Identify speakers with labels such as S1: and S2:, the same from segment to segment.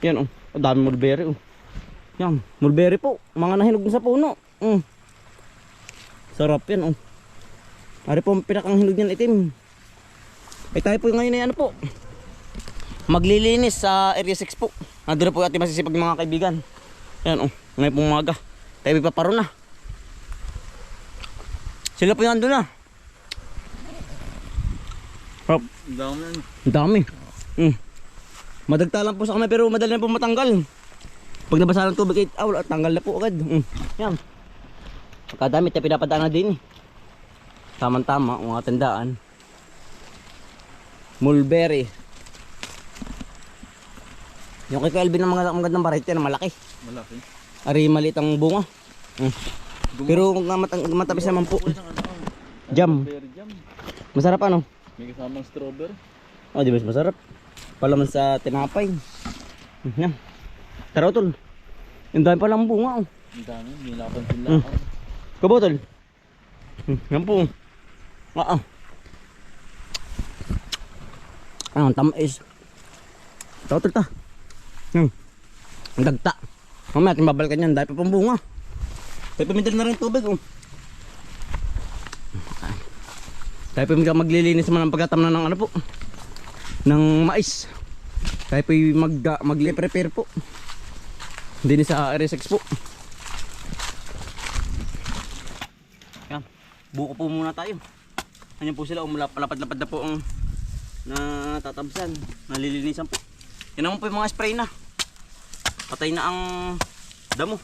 S1: Yan oh. Ang dami mulberry oh. Yan, mulberry po. Mga nahinog sa puno. Sarap yan oh. Ari po ang pinakang hinog niyan itim. Ay tayo po ngayon ay ano po, maglilinis sa Area 6 po. Nandun na po ating masisipag mga kaibigan. Yan oh, ngayon pong umaga. Tayo paparo na. Sila po yung andun na. Sarap.
S2: Ang dami yan.
S1: Ang dami. Madagta lang po sa kamay pero madali na po matanggal. Pag nabasa ng tubig, wala, tanggal na po agad. Yan. Pagkadami tayo pinapadaan na din eh. Tama-tama, mga tandaan. Mulberry. Yung kay Kelvin ng mga magandang variety na malaki.
S2: Malaki.
S1: Ari maliit ang bunga. Pero matapis naman po. Jam.
S2: Jam.
S1: Masarap ano?
S2: May kasamang strawberry.
S1: Oh, di ba masarap? Palaman sa tinapay. Yan. Tara tol. Yung dami palang bunga oh.
S2: Ang dami, hindi napansin lang.
S1: Kabotol. Yan po. Ang tamis. Totol ta. Ang dagta. Mamaya ating babalikan yan. Dahil pa pang bunga. Tayo pamindal na rin tubig oh. Tayo pa maglilinis naman ng pagkatamnan ng ano po, ng mais. Tayo pa mag-prepare po. Hindi sa Area 6 po. Yan. Buko po muna tayo. Ganyan po sila, palapad-lapad na po ang natatabsan, nalilinisan po. Yan naman po yung mga spray na. Patay na ang damo.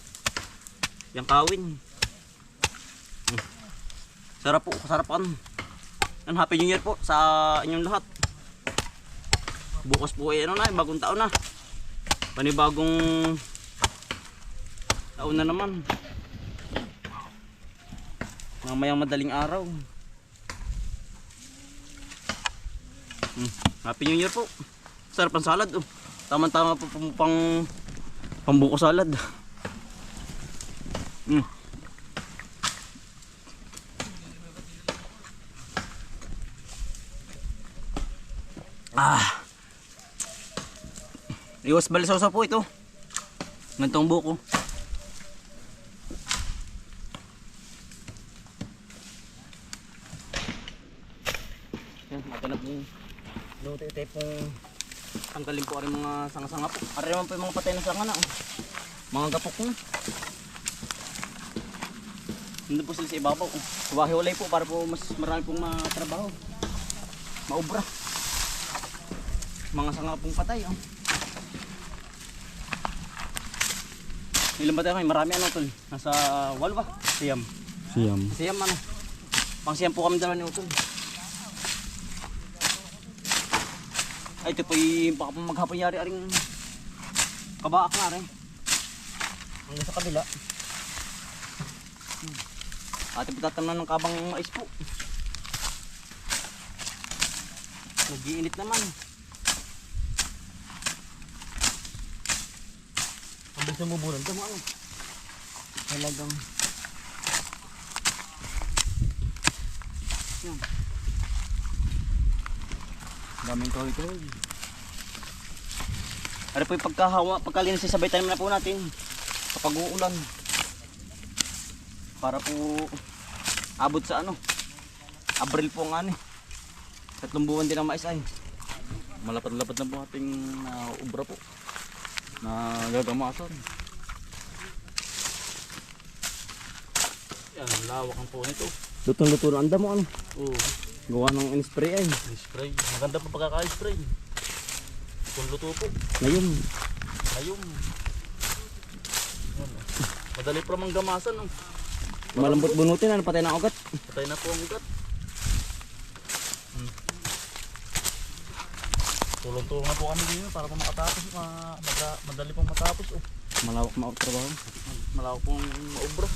S1: Yang kawin. Sarap po, kasarapan. Yan, Happy New Year po sa inyong lahat. Bukas po ay ano na, bagong taon na. Panibagong taon na naman. Mamayang madaling araw. Happy New Year po. Sarap ang salad oh. Tama-tama po pambuko salad. Iwas balisosa po ito. Ngantong buko. Yan, matanap po. Luto ito pong tanggalin po rin mga sanga-sanga po. Ari naman po yung mga patay na sanga na. Mga gapok na. Nandun po sila sa ibabaw. Huwahi-walay po para po mas marami pong matrabaho. Maubra. Mga sanga pong patay. Ilan ba tayo kayo? Marami ano tol? Nasa walo ba? Siyam. Siyam ano? Pang siyam po kami dalawa ni Utol. Ay ito po yung maghapon yari aring kabaak na rin. Hanggang sa kabila. Ate po tatamnan ng kabang mais po. Nag-iinit naman. Hanggang sa muburan. Tama ano? Talagang yan. Daming kahoy-kahoy. Ano po yung pagkalinis sabay tayo na po natin kapag uulan. Para po abot sa ano, Abril po nga ni. 3 buwan din ang mais ay. Malapad-lapad na po ating ubra po na gagamasan. Yan, lawak ang po nito. Lutong-luto na anda mo ano. Oo. Gawa ng in-spray ay. In-spray. Maganda pa pagkaka-spray. Kung luto po. Ngayon. Madali pa mang gamasan. Oh. Malambot bunutin. Ano, patay na ugat? Patay na po ang ugat. Tulong-tulong na po kami dito para po makatapos. Madali pong matapos. Oh. Malawak trabaho. Malawak pong maubra.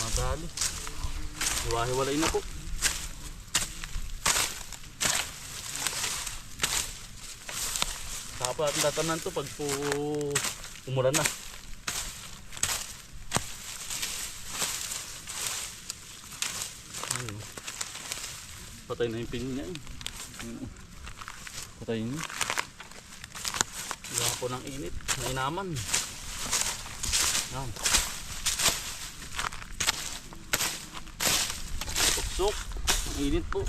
S1: Madali. Hiwa-hiwalay na po. Saka po natin tatanan to pag po umulan na. Ayun. Patay na yung pin niya. Patay niya. Gawa po ng init. Nainaman. Yan. Tuksok. Ang init po.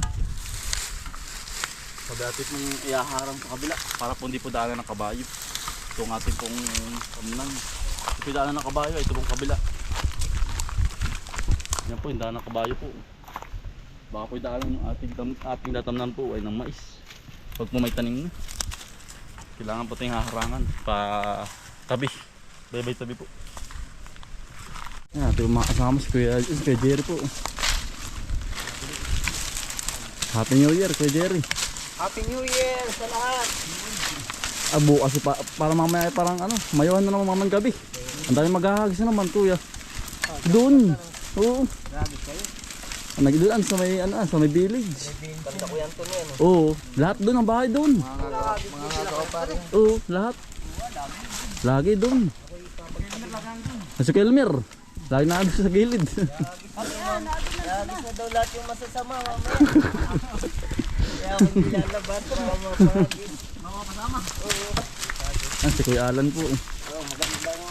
S1: Pagdating ng iaharang sa kabila para po hindi po daanan ng kabayo. Ito ang ating pong kamnan. Ito yung daanan ng kabayo. Ito pong kabila. Yan po yung daanan ng kabayo po. Baka po yung daanan ng ating tatamnan po ay ng mais. Pag po may tanim na. Kailangan po tayong haharangan pa tabi. Bye-bye tabi po. Yan, ito yung mga kasama si Kuya Jerry po. Happy New Year, Kuya Jerry.
S3: Happy New Year sa lahat.
S1: Bukas para mamaya parang ano, mayuhan na naman mamang gabi. Ang dami maghahagis na naman, Kuya. Doon. Oo.
S3: Grabe kayo.
S1: Nagdulaan sa may ano, sa may village.
S3: Ganda ko yan to niyan.
S1: Oo, lahat doon ang bahay doon.
S3: Mga nagawa pa rin.
S1: Oo, lahat. Lagi doon. Sa Kelmer. Lagi na sa gilid.
S3: Lagi na daw lahat yung masasama mamaya. Kaya ako hindi lalabas para mapagis. Mga kasama. Oo.
S1: Si Kuya Alan po.
S3: Magandang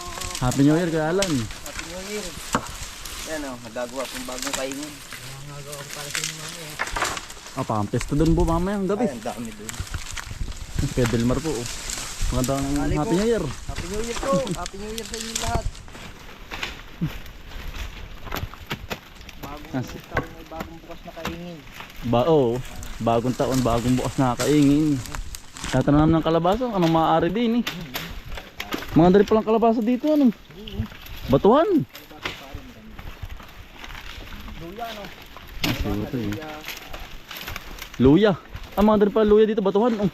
S1: Happy New Year, Kuya Alan.
S3: Happy New Year. Yan o, nagagawa pong bagong kainin. Nagagawa ko para sa inyo mamaya.
S1: Pampesto doon po mamaya ang gabi.
S3: Ay, ang dami doon.
S1: Kuya Delmar po. Magandang Happy New Year.
S3: Happy New Year po. Happy New Year sa inyo lahat. Bagong taon ay bagong bukas na kaingin.
S1: Bagong taon, bagong bukas na kaingin. Tatanam ng kalabasa, anong maaari din eh. Mga dali palang kalabasa dito, ano? Batuhan.
S3: Luya no?
S1: Luya. Mga dali pala luya dito, batuhan. Oh.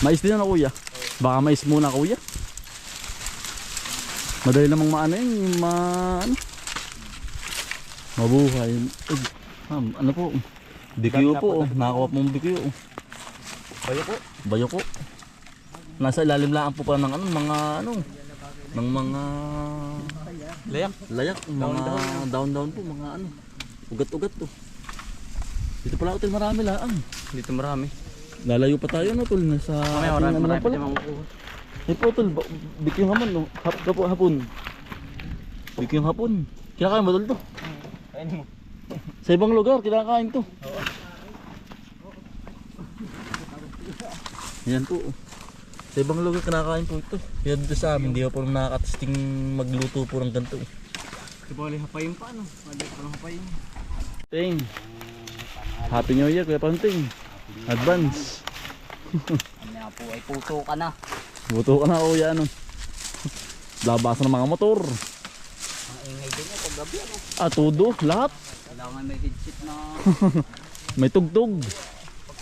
S1: Mais din ano, Kuya? Baka mais muna, Kuya. Madali namang maano yun, yung ano? Mabuhay. Ano po? Bikyo po, nakakuha pong bikyo.
S3: Bayo po.
S1: Bayo ko. Nasa ilalim lang po pa ng ano, mga ano, ng mga layak, mga down po, mga ano, ugat-ugat to. Dito pala hotel marami lang. Dito marami. Lalayo pa tayo no tol, nasa marami pala. Eh po tol, bikyong hamon no, hapon. Bikyong hapon. Kinakain mo tol to?
S3: Kainin mo.
S1: Sa ibang lugar, kinakain to. Yan po. Sa ibang lugar kinakain po ito. Yan dito sa amin, hindi po nakakatesting magluto po ng ganito.
S3: Ito po ulit hapayin pa no? Pwede pa lang hapayin.
S1: Ting. Happy New Year, Kuya Panting. Advance.
S3: Ano po ay puto ka na.
S1: Buto ka na, Kuya, ano. Labasan ng mga motor.
S3: Ang ingay din niya pag gabi ano.
S1: Todo, lahat.
S3: Kailangan may headset na.
S1: May tugtog.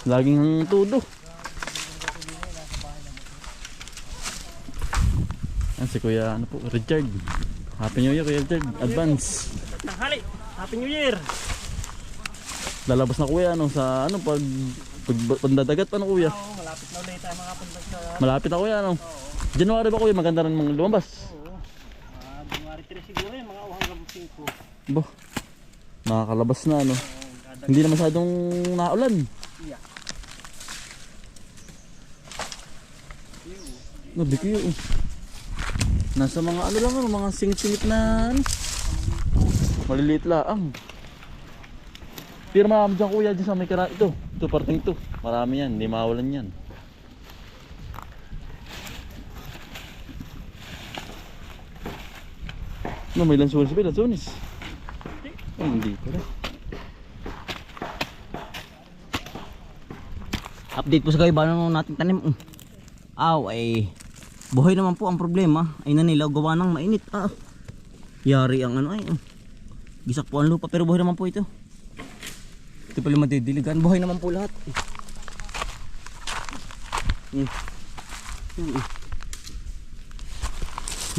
S1: Laging todo. Yan si Kuya, ano po, Richard. Happy New Year, Kuya Richard. Advance.
S3: Tanghali. Happy New Year.
S1: Lalabas na, Kuya, ano, sa ano, pag pandadagat, ano, Kuya?
S3: Oo, malapit na ulit tayo makapunta sa.
S1: Malapit na, Kuya, ano. January ba, Kuya? Maganda rin mga lumabas.
S3: Oo. January 3 siguro yan, mga hanggang 5.
S1: Bo, nakakalabas na, ano. Hindi na masyadong naulan.
S3: Yeah.
S1: No, bigyo. Nasa mga ano lang, ano, mga singit-singit na ano. Maliliit lang. Pero marami dyan, Kuya, dyan sa may kara. Ito parting ito. Marami yan, hindi mawalan yan. No, may lansunis ba? Lansunis. Oh, hindi pala.
S3: Update po sa kayo, paano natin tanim? Ay buhay naman po ang problema. Ay nanilaw gawa ng mainit. Yari ang ano ay. Gisak po ang lupa pero buhay naman po ito. Ito pala madidiligan. Buhay naman po lahat.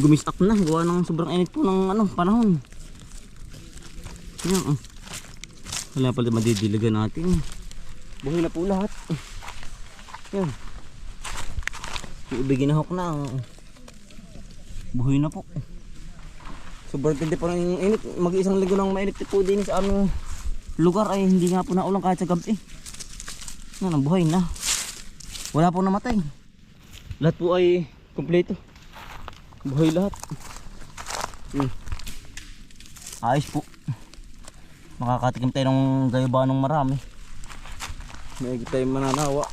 S3: Gumistak na. Gawa ng sobrang init po ng ano, panahon. Yan. Wala pala madidiligan natin. Buhay na po lahat. Yan. Ibigin na hawk na. Buhay na po. Sobrang tindi po ng init. Mag-iisang linggo ng mainit po din sa aming lugar ay hindi nga po naulan kahit sa gabi. Ano, buhay na. Wala po namatay. Lahat po ay kumpleto. Buhay lahat. Ayos po. Makakatikim tayo ng gayobanong marami. May tayo mananawa.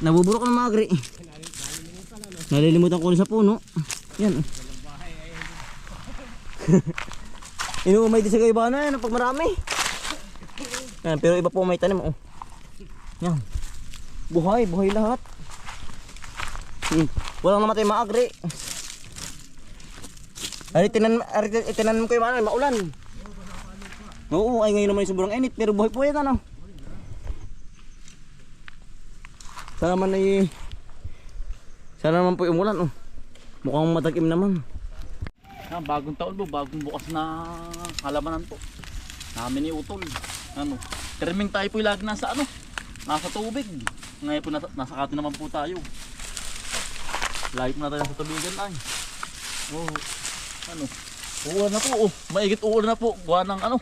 S3: Nabuburok ng magri. Nalilimutan ko rin sa puno. Yan. Inuumay din sa gayobano yan pag marami. Yan, pero iba po may tanim. Oh. Yan. Buhay lahat. Walang namatay maagri. Ay, tinanim ko yung ano, maulan. Oo, ay ngayon naman yung sobrang init, pero buhay po yan ano. Sana naman po yung ulan oh. Mukhang matagim naman.
S2: Bagong taon po, bagong bukas na halamanan po. Namin ni Utol. Ano, terming tayo po lagi nasa ano, nasa tubig. Ngayon po nasa katin naman po tayo. Lagi po na tayo sa tubigan ay. Oh, ano, uulan na po oh. Maigit uulan na po. Gawa ng ano,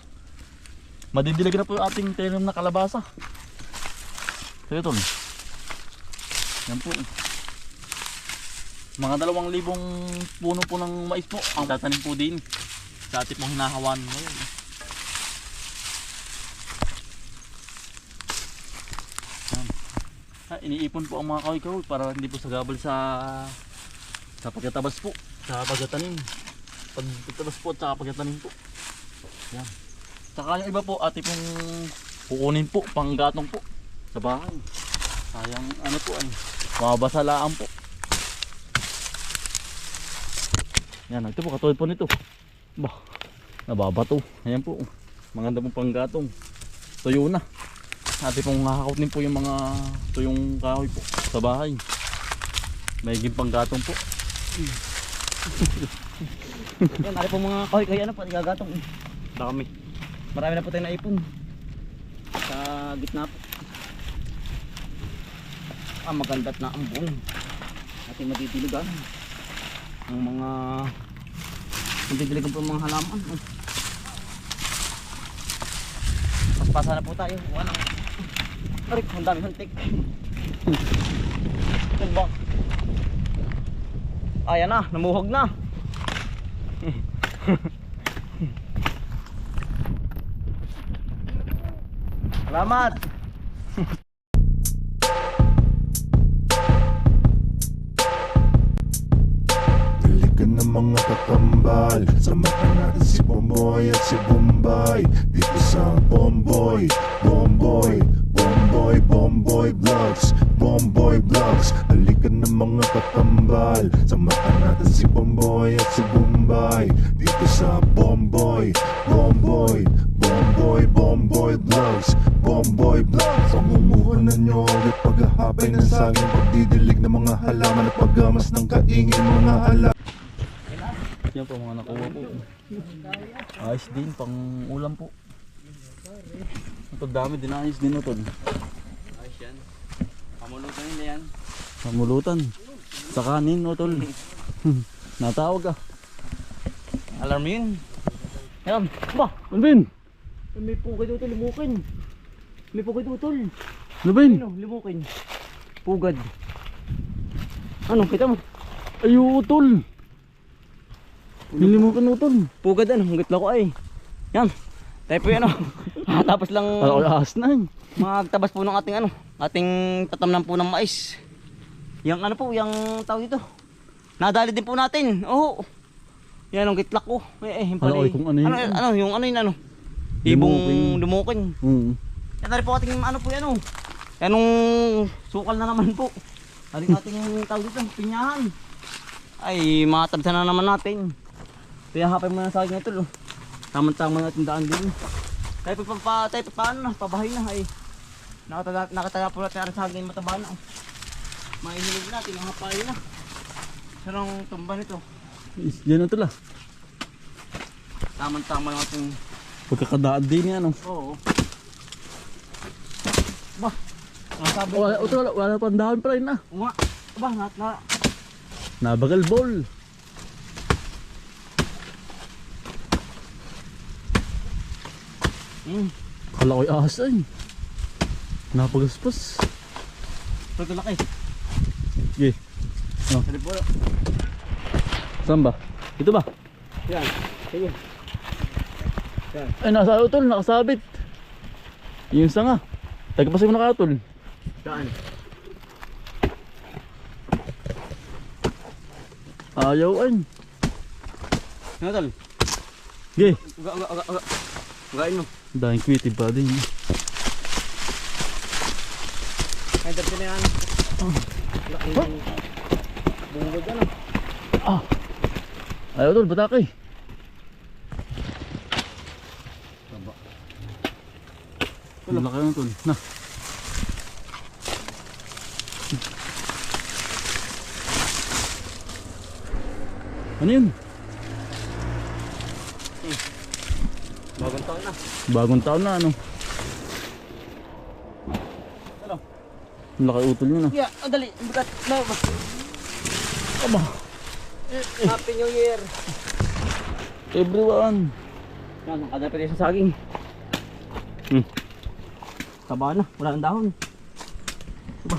S2: madidilig na po yung ating tanim na kalabasa. So ito. Yan po. Mga 2,000 puno po ng mais po ang tatanim po din sa ating pong hinahawan ngayon. Iniipon po ang mga kahoy-kahoy para hindi po sagabal sa pagtatabas po, sa pagtatanim. Pagtatabas po at sa pagtatanim po. Yan. Saka yung iba po ating pong kukunin po, panggatong po sa bahay. Sayang ano po ay mababasalaan po. Yan, ito po katulad po nito. Bah, nababato. Ayan po. Maganda pong panggatong. Tuyo na. Ating pong nakakautin po yung mga tuyong kahoy po sa bahay. May higing panggatong po.
S3: Yan, ari po mga kahoy ano po, gagatong. Dami. Marami na po tayo naipon. Sa gitna po. Maganda't na ang buong ating matitiligan. Ang mga matitiligan po mga halaman. Paspasa na po tayo. Wala. Arik, ang dami hantik. Diba? Ayan na, namuhog na. Salamat.
S4: Diligan ng mga kakambal, samahan natin si Bomboy at si Bombay dito sa Bomboy Vlogs. Bomboy Vlogs, diligan ng mga kakambal, samahan natin si Bomboy at si Bombay dito sa Bomboy Vlogs. Pamumuhan na nyo ulit paghahapay ng saging, pagdidilig ng mga halaman at paggamas ng kaingin mga halaman.
S2: Yan po mga nakuha po. Ayos din, pang ulam po. Ito dami din, ayos din ito.
S1: Ayos yan. Pamulutan nila yan.
S2: Pamulutan. Sa kanin, utol. Natawag ah.
S3: Alarm yun. Yan. Ba,
S2: Alvin!
S3: may pugad utol, limukin. May pugad utol.
S2: Alvin!
S3: Ano, limukin. Pugad. Ano, kita mo?
S2: Ayo utol! Nilimukan utol.
S3: Pugad ano, hanggat ko ay. Yan. Tayo po yan tapos lang
S2: Ahas na yun.
S3: magtabas po ng ating ating tatamnan po ng mais. Yang ano po, yung tawag dito. Nadali din po natin. Oo. Yan ang gitlak ko. Yung pala.
S2: Ano, kung ano yun?
S3: Yung ano yun
S2: Limukin.
S3: Ibong lumukin. Yan na rin po ating ano po yan Yanong sukal na naman po. Ating tawag dito, pinyahan. Ay, matabsan na naman natin. Kaya hapay mo na sa akin ito. Tama-tama natin daan din. Tayo paano na, pabahay na ay. Nakataga po natin sa akin mataba na. Mahihilig natin ang hapay na. Sarang tumba nito.
S2: Yan utol ah.
S3: Tama-tama natin.
S2: Pagkakadaan din yan.
S3: Oo. Bah, nasabi.
S2: Utol, wala pang dahon pa rin ah.
S3: Nga. Bah,
S2: Nabagal ball. Kala ko'y ahas ay. Napagaspos.
S1: Ito laki.
S2: Sige. Oh.
S1: Ano po?
S2: Saan ba? Ito ba?
S1: Yan. Sige.
S2: Ay, nasa utol, nakasabit. Yung sanga. Tagapasay mo na katol.
S1: Saan?
S2: Ayaw ay.
S1: Ano tol?
S2: Sige.
S1: Uga. Ugain mo.
S2: Dahil creative pa din.
S1: Ay, dapit na yan. Laking bungod ano.
S2: Ah. Ayaw tol, batakay. Ang laki na tol. Na. Ano yun?
S1: Bagong taon na.
S2: Bagong taon na ano.
S1: Ano?
S2: Ang laki utol niya na.
S1: Yeah, dali. Bukat. No.
S2: Aba.
S1: Happy New Year.
S2: Everyone.
S1: Yan, nakadapit yung saging. Taba na. Wala nang dahon. Diba?